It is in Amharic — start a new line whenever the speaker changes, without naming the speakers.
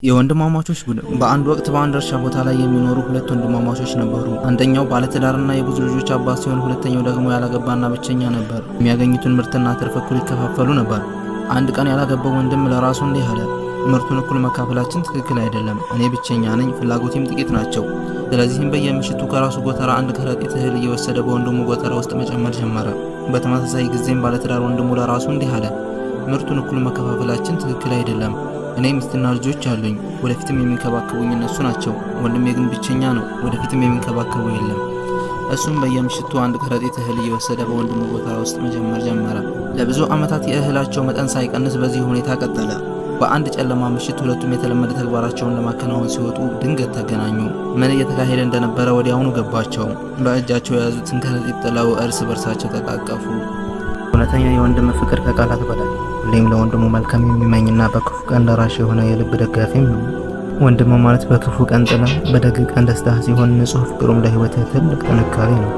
የወንድማማቾች ቡድን በአንድ ወቅት በአንድ እርሻ ቦታ ላይ የሚኖሩ ሁለት ወንድማማቾች ነበሩ። አንደኛው ባለትዳርና የብዙ ልጆች አባት ሲሆን ሁለተኛው ደግሞ ያላገባና ብቸኛ ነበር። የሚያገኙትን ምርትና ትርፍ እኩል ይከፋፈሉ ነበር። አንድ ቀን ያላገባው ወንድም ለራሱ እንዲህ አለ፣ ምርቱን እኩል መካፈላችን ትክክል አይደለም። እኔ ብቸኛ ነኝ፣ ፍላጎቴም ጥቂት ናቸው። ስለዚህም በየምሽቱ ከራሱ ጎተራ አንድ ከረጢት እህል እየወሰደ በወንድሙ ጎተራ ውስጥ መጨመር ጀመረ። በተመሳሳይ ጊዜም ባለትዳር ወንድሙ ለራሱ እንዲህ አለ፣ ምርቱን እኩል መከፋፈላችን ትክክል አይደለም። እኔ ሚስትና ልጆች አሉኝ፣ ወደፊትም የሚንከባከቡኝ እነሱ ናቸው። ወንድሜ ግን ብቸኛ ነው፣ ወደፊትም የሚንከባከበው የለም። እሱም በየምሽቱ አንድ ከረጢት እህል እየወሰደ በወንድሙ ጎተራ ውስጥ መጨመር ጀመረ። ለብዙ ዓመታት የእህላቸው መጠን ሳይቀንስ በዚህ ሁኔታ ቀጠለ። በአንድ ጨለማ ምሽት ሁለቱም የተለመደ ተግባራቸውን ለማከናወን ሲወጡ ድንገት ተገናኙ። ምን እየተካሄደ እንደነበረ ወዲያውኑ ገባቸው። በእጃቸው የያዙትን ከረጢት ጥለው እርስ በርሳቸው ተቃቀፉ። እውነተኛ የወንድም ፍቅር ከቃላት በላይ፣ ሁሌም ለወንድሙ መልካም የሚመኝና በክፉ ቀን ደራሽ የሆነ የልብ ደጋፊም ነው። ወንድም ማለት በክፉ ቀን ጥላ፣ በደግ ቀን ደስታ ሲሆን፣ ንጹህ ፍቅሩም ለሕይወትህ ትልቅ ጥንካሬ ነው።